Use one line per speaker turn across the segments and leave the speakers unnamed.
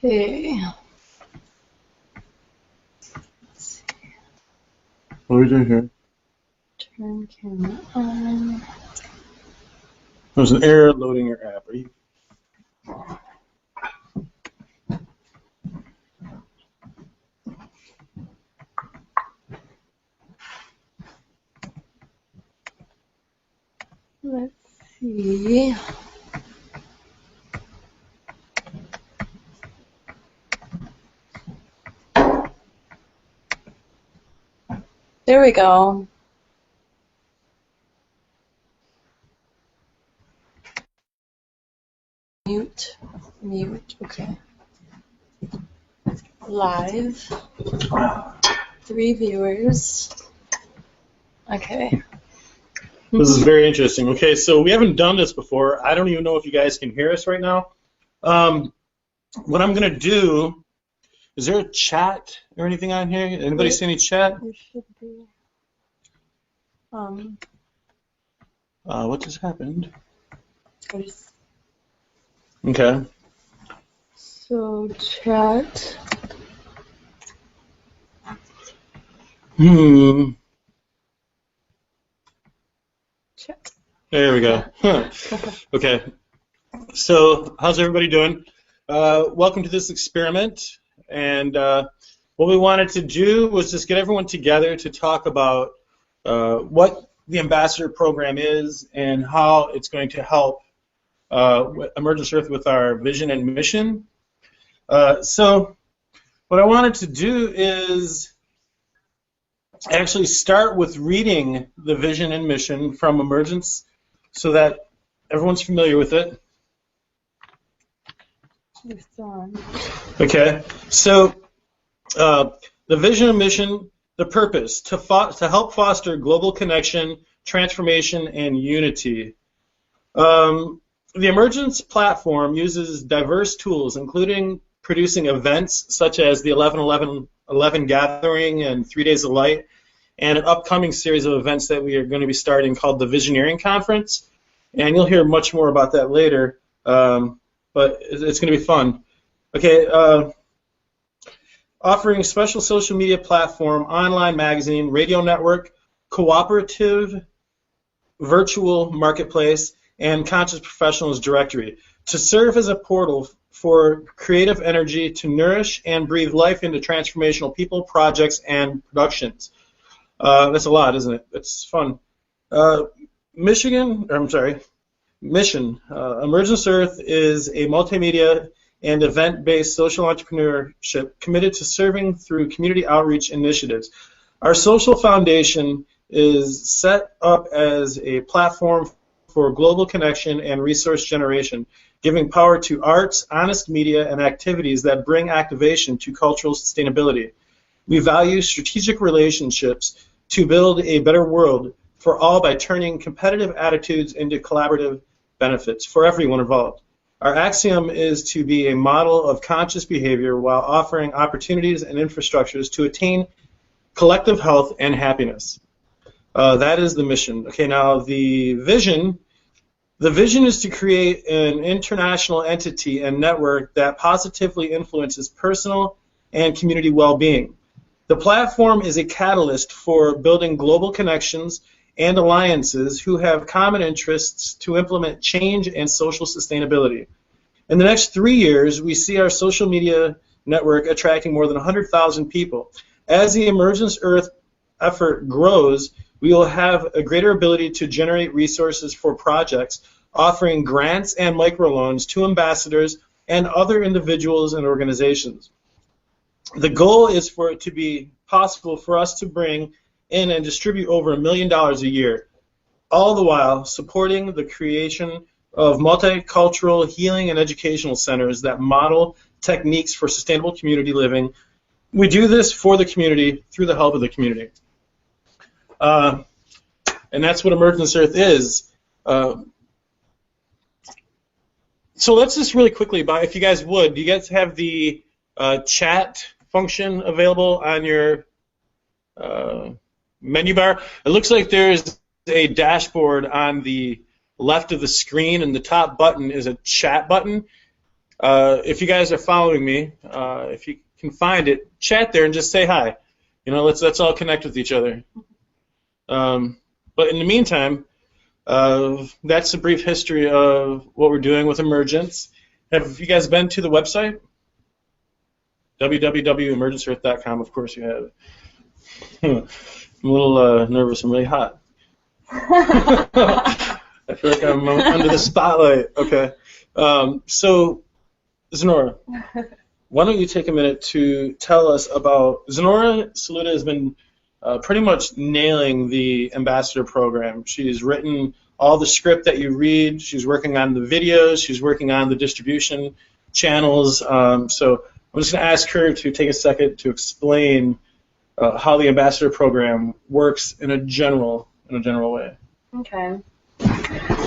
Okay. Let's see.
What are we doing here?
Turn camera on.
There's an error loading your app. Are you?
Let's see. There we go. Mute, okay. Live. 3 viewers. Okay.
This is very interesting. Okay, so we haven't done this before. I don't even know if you guys can hear us right now. What I'm going to do, is there a chat or anything on here? Anybody see any chat?
There should be.
What just happened?
There's,
Okay.
so chat. Chat.
There we go. Huh. Okay. So, how's everybody doing? Welcome to this experiment. And what we wanted to do was just get everyone together to talk about what the Ambassador Program is and how it's going to help Emergence Earth with our vision and mission. So, what I wanted to do is actually start with reading the vision and mission from Emergence so that everyone's familiar with it.
It's on.
Okay, so the vision and mission, the purpose, to help foster global connection, transformation, and unity. The Emergence platform uses diverse tools, including producing events such as the 11-11-11 Gathering and 3 Days of Light, and an upcoming series of events that we are going to be starting called the Visioneering Conference. And you'll hear much more about that later, but it's going to be fun. Okay, offering a special social media platform, online magazine, radio network, cooperative, virtual marketplace, and conscious professionals directory to serve as a portal for creative energy to nourish and breathe life into transformational people, projects, and productions. That's a lot, isn't it? It's fun. Mission. Emergence Earth is a multimedia and event-based social entrepreneurship committed to serving through community outreach initiatives. Our social foundation is set up as a platform for global connection and resource generation, giving power to arts, honest media, and activities that bring activation to cultural sustainability. We value strategic relationships to build a better world for all by turning competitive attitudes into collaborative benefits for everyone involved. Our axiom is to be a model of conscious behavior while offering opportunities and infrastructures to attain collective health and happiness. That is the mission. Okay, now the vision. The vision is to create an international entity and network that positively influences personal and community well-being. The platform is a catalyst for building global connections and alliances who have common interests to implement change and social sustainability. In the next 3 years, we see our social media network attracting more than 100,000 people. As the Emergence Earth effort grows, we will have a greater ability to generate resources for projects, offering grants and microloans to ambassadors and other individuals and organizations. The goal is for it to be possible for us to bring in and distribute over $1 million a year, all the while supporting the creation of multicultural healing and educational centers that model techniques for sustainable community living. We do this for the community through the help of the community. And that's what Emergence Earth is. So let's just really quickly, if you guys would, do you guys have the chat function available on your menu bar? It looks like there's a dashboard on the left of the screen, and the top button is a chat button. If you guys are following me, if you can find it, chat there and just say hi. Let's all connect with each other. But in the meantime, that's a brief history of what we're doing with Emergence. Have you guys been to the website? www.emergenceearth.com. Of course you have. I'm a little nervous. I'm really hot. I feel like I'm under the spotlight. Okay. So, Zenora, why don't you take a minute to tell us about Zenora Saluda has been pretty much nailing the ambassador program. She's written all the script that you read. She's working on the videos. She's working on the distribution channels. So I'm just going to ask her to take a second to explain how the ambassador program works in a general way.
Okay.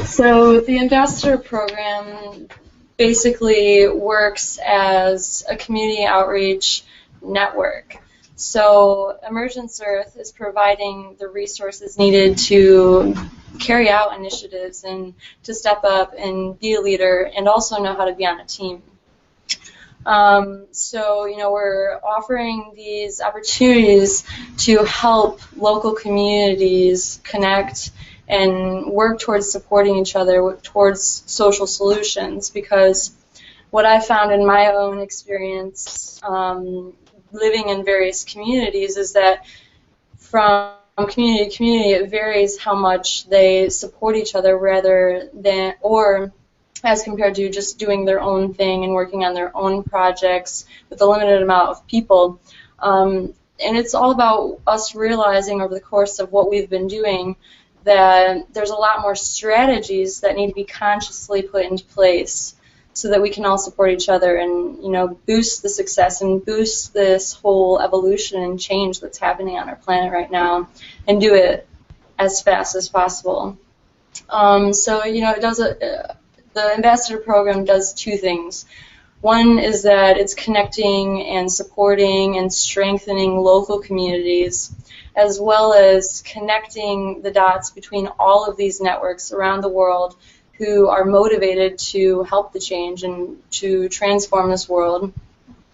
So the ambassador program basically works as a community outreach network. So Emergence Earth is providing the resources needed to carry out initiatives and to step up and be a leader and also know how to be on a team. So, we're offering these opportunities to help local communities connect and work towards supporting each other, towards social solutions, because what I found in my own experience living in various communities is that from community to community it varies how much they support each other rather than, or as compared to just doing their own thing and working on their own projects with a limited amount of people. And it's all about us realizing over the course of what we've been doing that there's a lot more strategies that need to be consciously put into place so that we can all support each other and, boost the success and boost this whole evolution and change that's happening on our planet right now and do it as fast as possible. So, it does the ambassador program does two things. One is that it's connecting and supporting and strengthening local communities, as well as connecting the dots between all of these networks around the world who are motivated to help the change and to transform this world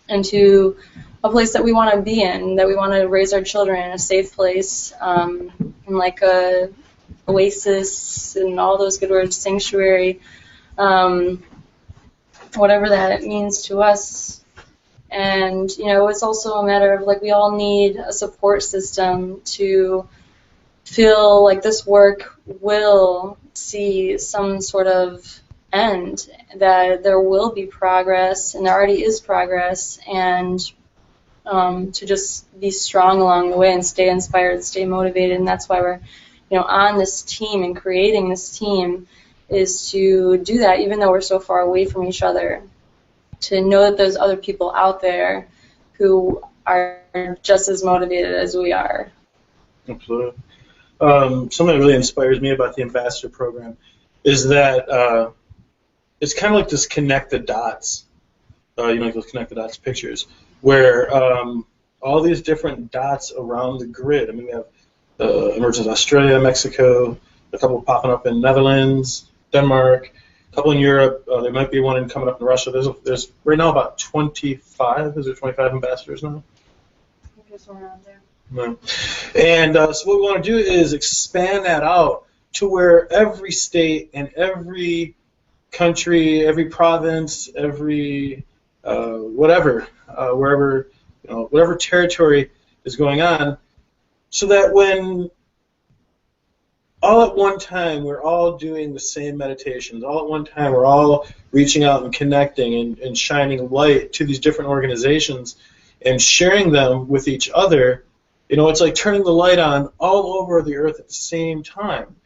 into a place that we want to be in, that we want to raise our children in a safe place, in like a oasis and all those good words, sanctuary, whatever that means to us. And, it's also a matter of, we all need a support system to feel like this work will see some sort of end, that there will be progress, and there already is progress, and to just be strong along the way and stay inspired, stay motivated. And that's why we're, on this team and creating this team, is to do that even though we're so far away from each other, to know that there's other people out there who are just as motivated as we are.
Absolutely. Something that really inspires me about the ambassador program is that it's kind of like this connect the dots, like those connect the dots pictures, where all these different dots around the grid. I mean, we have Emergence Australia, Mexico, a couple popping up in Netherlands, Denmark, a couple in Europe. There might be one coming up in Russia. There's right now about 25. Is there 25 ambassadors now?
I think there's one around there.
No. And so what we want to do is expand that out to where every state and every country, every province, every whatever, wherever, whatever territory is going on, so that when all at one time we're all doing the same meditations, all at one time we're all reaching out and connecting and shining light to these different organizations and sharing them with each other. It's like turning the light on all over the earth at the same time.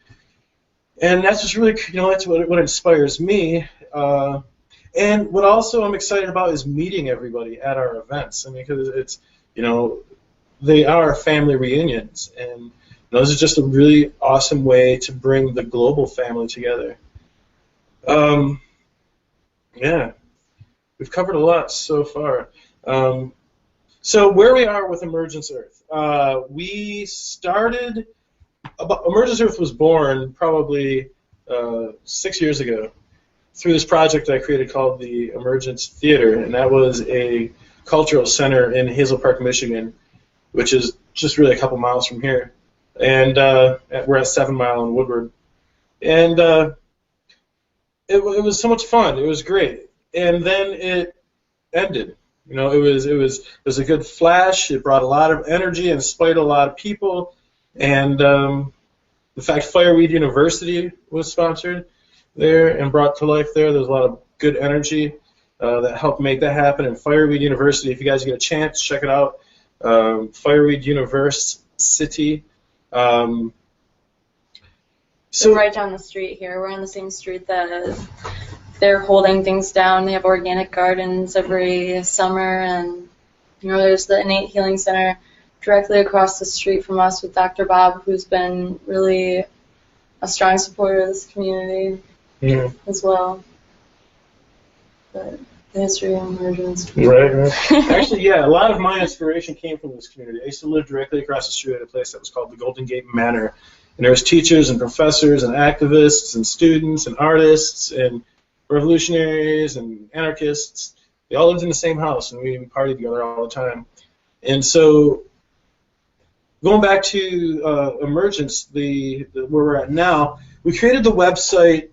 And that's just really, that's what inspires me. And what also I'm excited about is meeting everybody at our events. I mean, because it's, they are family reunions. And this is just a really awesome way to bring the global family together. Yeah, we've covered a lot so far. So where we are with Emergence Earth. We started, Emergence Earth was born probably 6 years ago. through this project I created called the Emergence Theater, and that was a cultural center in Hazel Park, Michigan, which is just really a couple miles from here. And we're at 7 Mile and Woodward. And it was so much fun. It was great. And then it ended. You know, it was a good flash. It brought a lot of energy and inspired a lot of people. And in fact, Fireweed University was sponsored there and brought to life there. There's a lot of good energy that helped make that happen. And Fireweed University, if you guys get a chance, check it out. Fireweed University.
So right down the street here. We're on the same street that they're holding things down. They have organic gardens every summer, and you know, there's the Innate Healing Center directly across the street from us with Dr. Bob, who's been really a strong supporter of this community as well. But the history of Emergence.
Right. Actually, yeah, a lot of my inspiration came from this community. I used to live directly across the street at a place that was called the Golden Gate Manor. And there was teachers and professors and activists and students and artists and revolutionaries and anarchists. They all lived in the same house, and we partied together all the time. And so, going back to Emergence, where we're at now, we created the website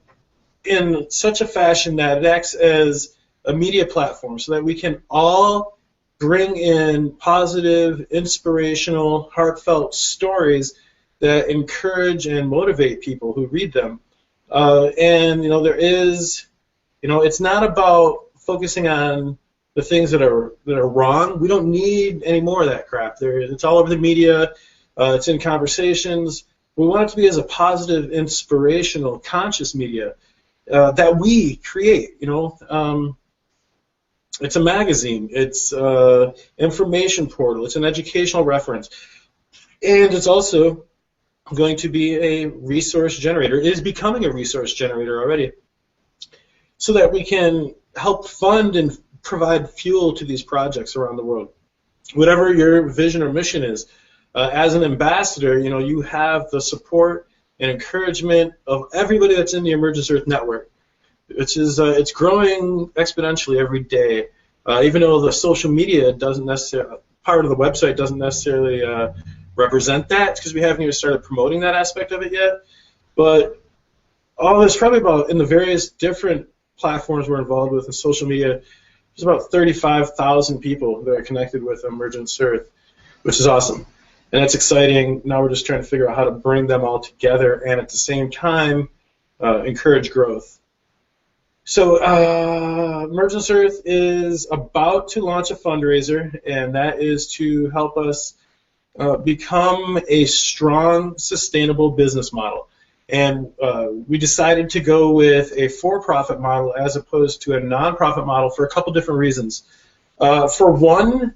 in such a fashion that it acts as a media platform so that we can all bring in positive, inspirational, heartfelt stories that encourage and motivate people who read them. And, you know, there is, you know, it's not about focusing on the things that are wrong. We don't need any more of that crap. It's all over the media. It's in conversations. We want it to be as a positive, inspirational, conscious media that we create. You know, it's a magazine. It's an information portal. It's an educational reference, and it's also going to be a resource generator. It is becoming a resource generator already, so that we can help fund and provide fuel to these projects around the world. Whatever your vision or mission is, as an ambassador, you know, you have the support and encouragement of everybody that's in the Emergence Earth Network, which is it's growing exponentially every day. Even though the social media doesn't necessarily, part of the website doesn't necessarily represent that, because we haven't even started promoting that aspect of it yet. But there's probably about, in the various different platforms we're involved with in social media, there's about 35,000 people that are connected with Emergence Earth, which is awesome. And that's exciting. Now we're just trying to figure out how to bring them all together and at the same time encourage growth. So Emergence Earth is about to launch a fundraiser, and that is to help us become a strong, sustainable business model. And we decided to go with a for-profit model as opposed to a non-profit model for a couple different reasons. For one,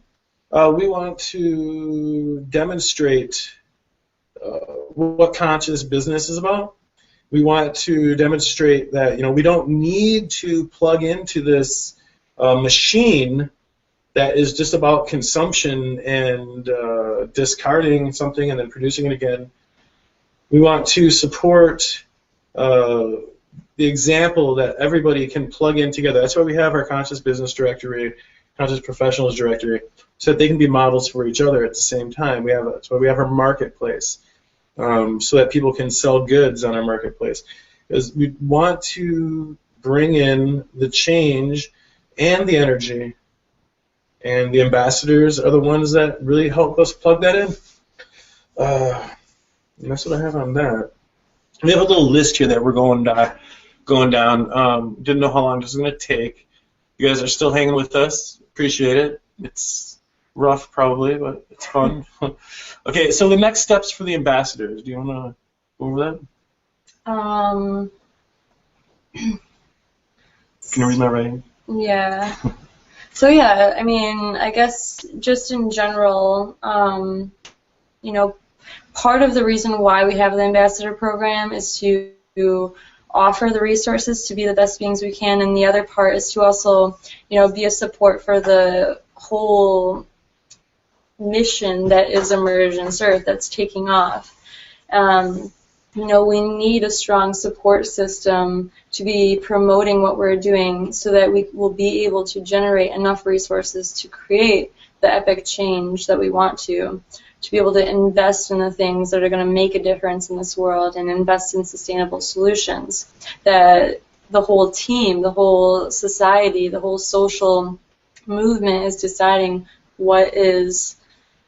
we want to demonstrate what conscious business is about. We want to demonstrate that, you know, we don't need to plug into this machine that is just about consumption and discarding something and then producing it again. We want to support the example that everybody can plug in together. That's why we have our Conscious Business Directory, Conscious Professionals Directory, so that they can be models for each other at the same time. That's why we have our marketplace, so that people can sell goods on our marketplace. Because we want to bring in the change and the energy, and the ambassadors are the ones that really help us plug that in. And that's what I have on that. We have a little list here that we're going down. Didn't know how long this is going to take. You guys are still hanging with us. Appreciate it. It's rough probably, but it's fun. Okay, so the next steps for the ambassadors. Do you want to go over that? Can you read my writing?
Yeah. So yeah, I mean, I guess just in general, you know, part of the reason why we have the ambassador program is to offer the resources to be the best beings we can, and the other part is to also, you know, be a support for the whole mission that is Emergence Earth that's taking off. You know, we need a strong support system to be promoting what we're doing so that we will be able to generate enough resources to create the epic change that we want to be able to invest in the things that are going to make a difference in this world and invest in sustainable solutions that the whole team, the whole society, the whole social movement is deciding what is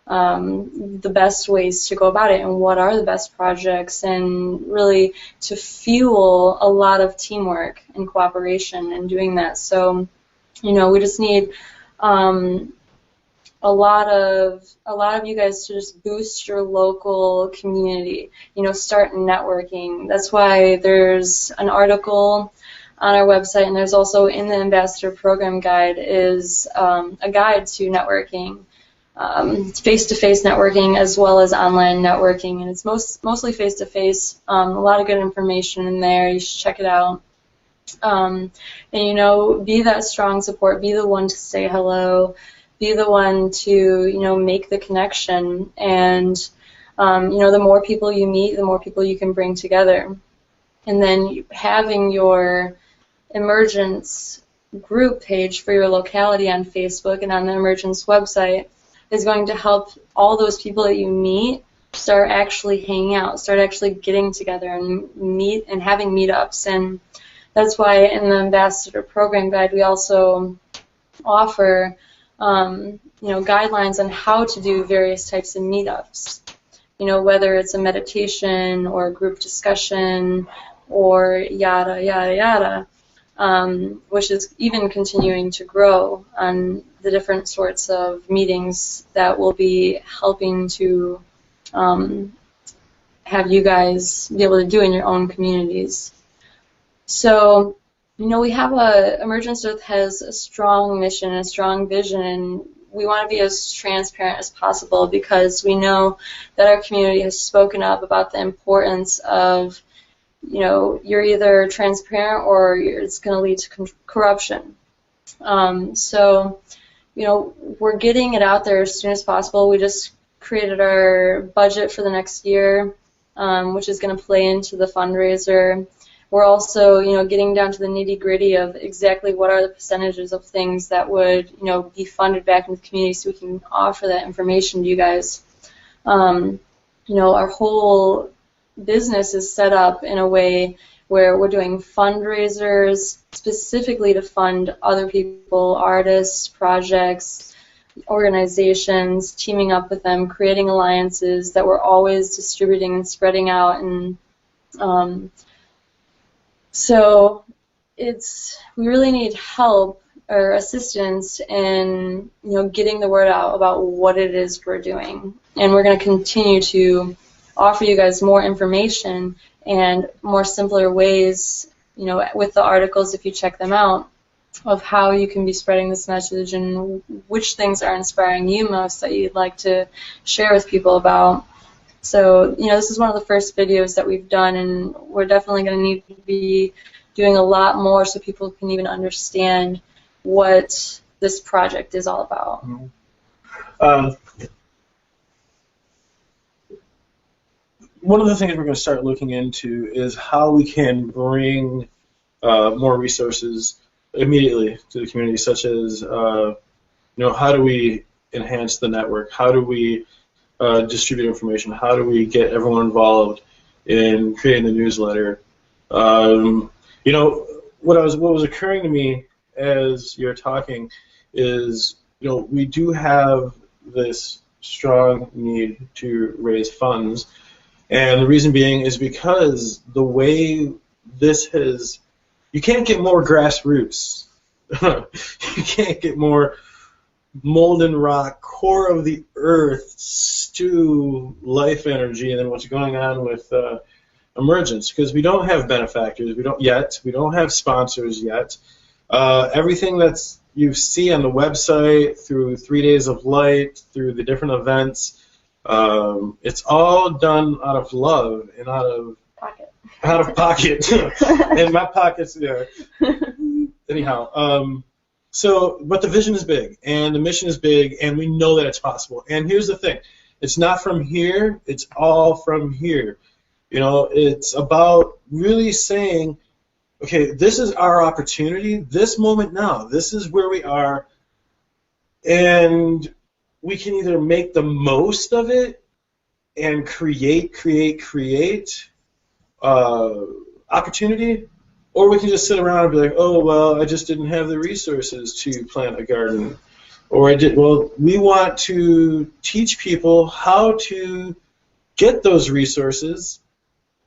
the best ways to go about it and what are the best projects, and really to fuel a lot of teamwork and cooperation in doing that. So, we just need a lot of you guys to just boost your local community. Start networking. That's why there's an article on our website, and there's also in the Ambassador Program Guide is a guide to networking. It's face-to-face networking as well as online networking, and it's mostly face-to-face. A lot of good information in there. You should check it out. And be that strong support. Be the one to say hello. Be the one to make the connection. And the more people you meet, the more people you can bring together. And then having your Emergence group page for your locality on Facebook and on the Emergence website is going to help all those people that you meet start actually hanging out, start actually getting together and meet and having meetups. And that's why in the Ambassador Program Guide we also offer guidelines on how to do various types of meetups. Whether it's a meditation or a group discussion or yada yada yada. Which is even continuing to grow on the different sorts of meetings that will be helping to have you guys be able to do in your own communities. So, we have Emergence Earth has a strong mission, a strong vision, and we want to be as transparent as possible because we know that our community has spoken up about the importance of you're either transparent or it's going to lead to corruption. So, we're getting it out there as soon as possible. We just created our budget for the next year, which is going to play into the fundraiser. We're also, getting down to the nitty-gritty of exactly what are the percentages of things that would, be funded back into the community so we can offer that information to you guys. Our whole business is set up in a way where we're doing fundraisers specifically to fund other people, artists, projects, organizations, teaming up with them, creating alliances that we're always distributing and spreading out. And so we really need help or assistance in getting the word out about what it is we're doing. And we're going to continue to offer you guys more information and more simpler ways, with the articles, if you check them out, of how you can be spreading this message and which things are inspiring you most that you'd like to share with people about. So, this is one of the first videos that we've done, and we're definitely going to need to be doing a lot more so people can even understand what this project is all about.
One of the things we're going to start looking into is how we can bring more resources immediately to the community, such as, how do we enhance the network? How do we distribute information? How do we get everyone involved in creating the newsletter? What was occurring to me as you're talking is, we do have this strong need to raise funds. And the reason being is because the way this has, you can't get more grassroots. You can't get more molten rock, core of the earth, stew life energy than what's going on with Emergence, because we don't have benefactors, we don't have sponsors yet. Everything that's you see on the website, through 3 Days of Light, through the different events, it's all done out of love and out of pocket. And my pockets, yeah. Anyhow, but the vision is big and the mission is big, and we know that it's possible. And here's the thing: it's not from here; it's all from here. It's about really saying, okay, this is our opportunity, this moment now, this is where we are, and we can either make the most of it and create opportunity, or we can just sit around and be like, oh, well, I just didn't have the resources to plant a garden. Or I did. Well, we want to teach people how to get those resources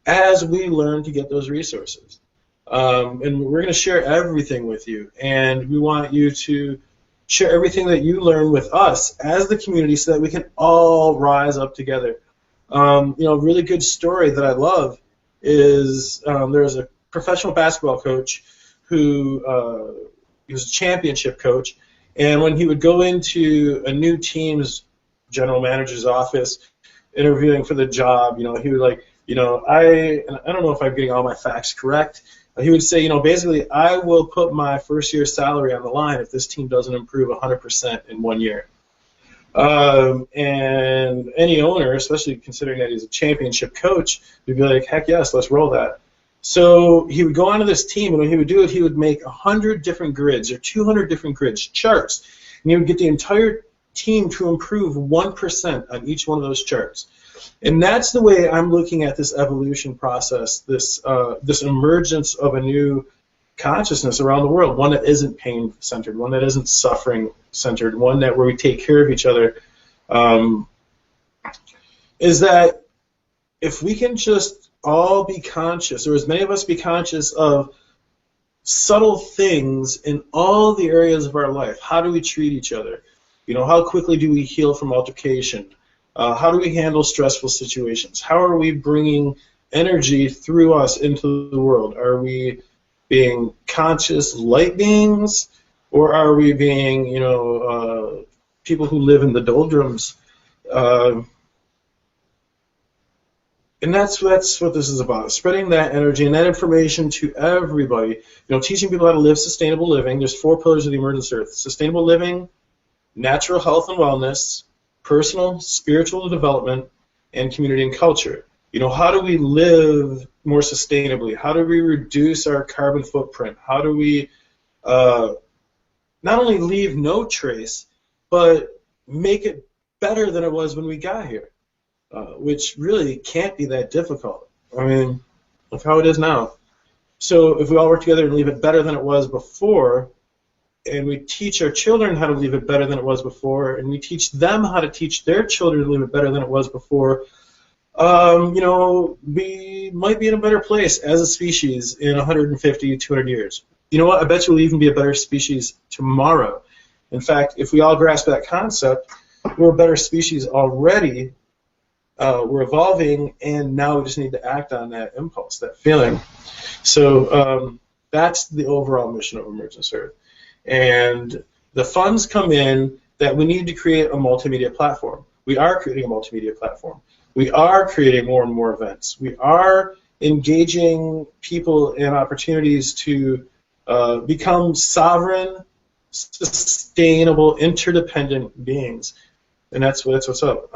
as we learn to get those resources. And we're going to share everything with you. And we want you to share everything that you learn with us as the community so that we can all rise up together. A really good story that I love is there's a professional basketball coach who he was a championship coach, and when he would go into a new team's general manager's office interviewing for the job, he would I don't know if I'm getting all my facts correct. He would say, basically, I will put my first year's salary on the line if this team doesn't improve 100% in 1 year. And any owner, especially considering that he's a championship coach, would be like, heck yes, let's roll that. So he would go onto this team, and when he would do it, he would make 100 different grids or 200 different grids, charts, and he would get the entire team to improve 1% on each one of those charts. And that's the way I'm looking at this evolution process, this emergence of a new consciousness around the world, one that isn't pain-centered, one that isn't suffering-centered, one that where we take care of each other, is that if we can just all be conscious, or as many of us be conscious of subtle things in all the areas of our life. How do we treat each other? How quickly do we heal from altercation? How do we handle stressful situations? How are we bringing energy through us into the world? Are we being conscious light beings, or are we being, people who live in the doldrums? And that's what this is about, spreading that energy and that information to everybody. Teaching people how to live sustainable living. There's 4 pillars of the Emergence Earth: sustainable living, natural health and wellness, personal, spiritual development, and community and culture. How do we live more sustainably? How do we reduce our carbon footprint? How do we not only leave no trace, but make it better than it was when we got here? Which really can't be that difficult. I mean, look how it is now. So if we all work together and leave it better than it was before, and we teach our children how to leave it better than it was before, and we teach them how to teach their children to leave it better than it was before, we might be in a better place as a species in 150, 200 years. You know what? I bet you we'll even be a better species tomorrow. In fact, if we all grasp that concept, we're a better species already. We're evolving, and now we just need to act on that impulse, that feeling. So that's the overall mission of Emergence Earth. And the funds come in that we need to create a multimedia platform. We are creating a multimedia platform. We are creating more and more events. We are engaging people in opportunities to become sovereign, sustainable, interdependent beings. And that's what's up.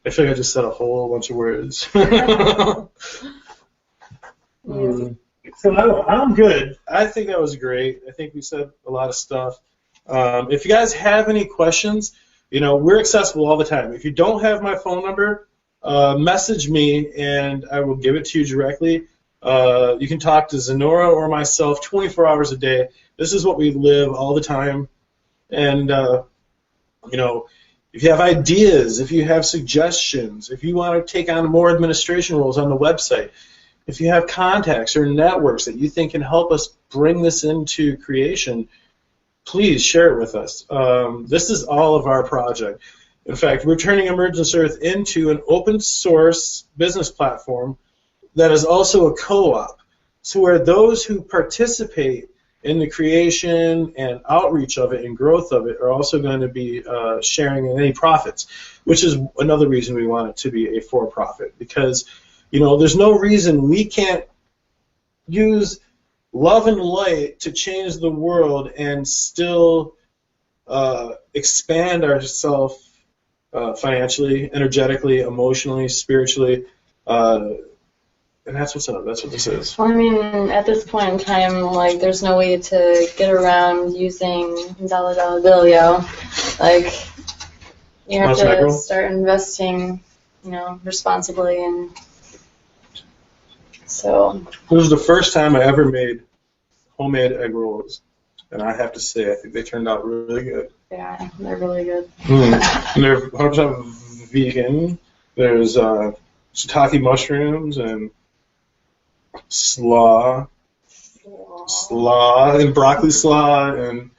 I feel like I just said a whole bunch of words. So I'm good. I think that was great. I think we said a lot of stuff. If you guys have any questions, we're accessible all the time. If you don't have my phone number, message me and I will give it to you directly. You can talk to Zenora or myself 24 hours a day. This is what we live all the time. And, if you have ideas, if you have suggestions, if you want to take on more administration roles on the website, if you have contacts or networks that you think can help us bring this into creation, please share it with us. This is all of our project. In fact, we're turning Emergence Earth into an open source business platform that is also a co-op. So where those who participate in the creation and outreach of it and growth of it are also going to be sharing in any profits, which is another reason we want it to be a for-profit, because there's no reason we can't use love and light to change the world and still expand ourselves financially, energetically, emotionally, spiritually, and And that's what's up. That's what this is.
Well, I mean, at this point in time, like, there's no way to get around using dollar billio. Like, you have to start investing, responsibly, and so.
This was the first time I ever made homemade egg rolls, and I have to say, I think they turned out really good.
Yeah, they're really good.
And they're 100% vegan. There's shiitake mushrooms and slaw and broccoli slaw and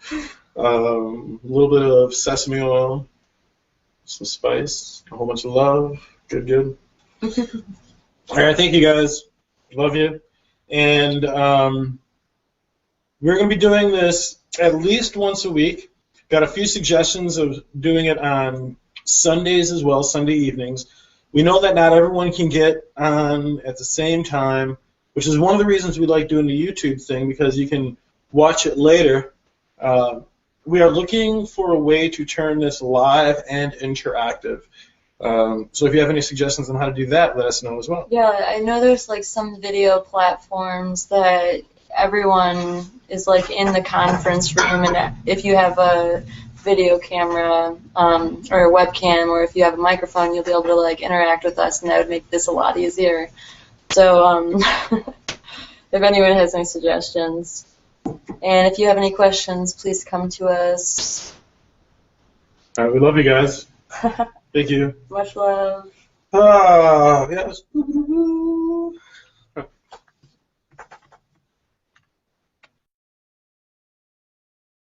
a little bit of sesame oil, some spice, a whole bunch of love. Good. All right, thank you guys. Love you. And we're going to be doing this at least once a week. Got a few suggestions of doing it on Sundays as well, Sunday evenings. We know that not everyone can get on at the same time, which is one of the reasons we like doing the YouTube thing, because you can watch it later. We are looking for a way to turn this live and interactive. So if you have any suggestions on how to do that, let us know as well.
Yeah, I know there's like some video platforms that everyone is like in the conference room, and if you have a video camera or a webcam, or if you have a microphone, you'll be able to like interact with us, and that would make this a lot easier. So if anyone has any suggestions, and if you have any questions, please come to us.
All right, we love you guys. Thank you.
Much love.
Yes.